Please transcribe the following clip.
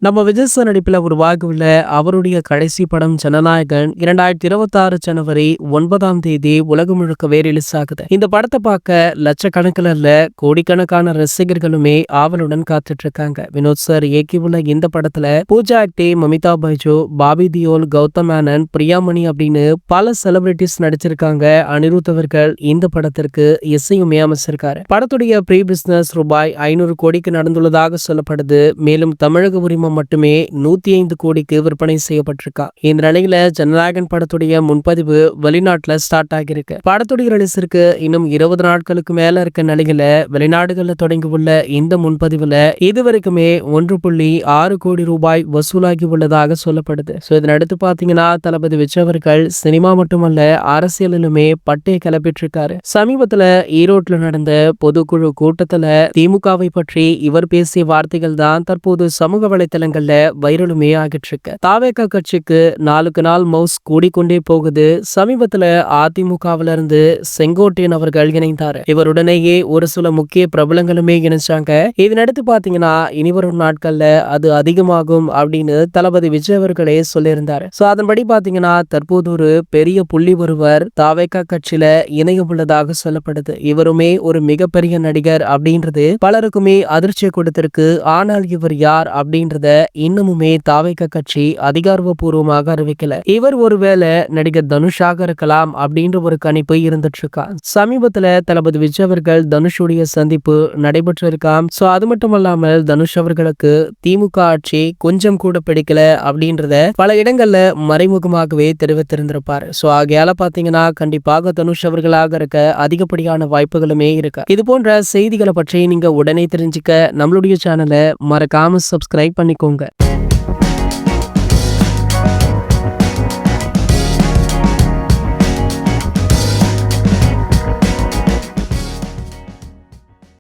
நம்ம விஜய் சார் நடிப்பில் உருவாகியுள்ள அவருடைய கடைசி படம் ஜனநாயகன் 2026 ஜனவரி 9ஆம் தேதி உலகம் முழுக்கவே ரிலீஸ் ஆகுது. இந்த படத்தை பார்க்க லட்சக்கணக்கில் இல்ல கோடிக்கணக்கான ரசிகர்களுமே ஆவலுடன் காத்துட்டு இருக்காங்க. வினோத் சார் இயக்கியுள்ள இந்த படத்துல பூஜா ஆக்டே, மமிதா பைஜு, பாபி தியோல், கௌதம் மேனன், பிரியாமணி அப்படின்னு பல செலிபிரிட்டிஸ் நடிச்சிருக்காங்க. அனிருத் அவர்கள் இந்த படத்திற்கு இசையுமே அமைச்சிருக்காரு. படத்துடைய ப்ரீ பிசினஸ் ரூபாய் 500 கோடிக்கு நடந்துள்ளதாக சொல்லப்படுது. மேலும் தமிழக உரிமம் மட்டுமே 105 கோடிக்கு விற்பனை செய்யப்பட்டிருக்கா. இந்த நிலையில ஜனநாயகன் படத்துடைய முன்பதிவு வெளிநாட்டுல ஸ்டார்ட் ஆகியிருக்கு. படத்துடைய ரிலீஸிற்கு இன்னும் 20 நாட்களுக்கு மேல இருக்க நிலையில வெளிநாடுகள்ல தொடங்கியுள்ள இந்த முன்பதிவுல இதுவரைக்குமே 1.6 கோடி ரூபாய் வசூலாகி உள்ளதாக சொல்லப்படுது. இதனடுத்து பாத்தீங்கன்னா தளபதி விஜய் அவர்கள் சினிமா மட்டுமல்ல அரசியலிலுமே பட்டையை கிளப்பிட்டு இருக்காரு. சமீபத்துல ஈரோட்ல நடந்த பொதுக்குழு கூட்டத்துல திமுகவை பற்றி இவர் பேசிய வார்த்தைகள் தான் தற்போது சமூக வலைத்தளங்கள்ல வைரலுமே ஆகிட்டு இருக்கு. தாவேகா கட்சிக்கு நாளுக்கு நாள் மவுஸ் கூடிக்கொண்டே போகுது. சமீபத்துல அதிமுகவில இருந்து செங்கோட்டையன் அவர்கள் இணைந்தாரு. இவருடனேயே ஒரு சில முக்கிய பிரபலங்களுமே இணைச்சாங்க. இதனடுத்து பாத்தீங்கன்னா இனி வரும் நாட்கள்ல அது அதிகமாகும் அப்படின்னு தளபதி விஜய் அவர்களே சொல்லியிருந்தாரு. அதன்படி பாத்தீங்கன்னா தற்போது ஒரு பெரிய புள்ளி ஒருவர் தாவேகா கட்சியில இணைய உள்ளதாக சொல்லப்படுது. இவருமே ஒரு மிகப்பெரிய நடிகர் அப்படின்றது பலருக்குமே அதிர்ச்சியை கொடுத்திருக்கு. ஆனால் இவர் யார் அப்படின்றத இன்னமுமே தாவேகா கட்சி அதிகாரப்பூர்வமாக அறிவிக்கல. இவர் ஒருவேளை நடிகர் தனுஷாக இருக்கலாம் அப்படின்ற ஒரு கணிப்பு இருந்துட்டு இருக்கா. சமீபத்துல தளபதி விஜய் அவர்கள் தனுஷுடைய சந்திப்பு நடைபெற்று இருக்காம். அது மட்டும் இல்லாமல் தனுஷ் அவர்களுக்கு திமுக ஆட்சி கொஞ்சம் கூட பிடிக்கல அப்படின்றத பல இடங்கள்ல மறைமுகமாகவே தெரிவித்திருந்திருப்பாரு. ஆகையால பாத்தீங்கன்னா கண்டிப்பாக தனுஷ் அவர்களாக இருக்க அதிகப்படியான வாய்ப்புகளுமே இருக்கு. இது போன்ற செய்திகளை பற்றி நீங்க உடனே தெரிஞ்சுக்க நம்மளுடைய சேனலை மறக்காம சப்ஸ்கிரைப் பண்ணிக்கோங்க.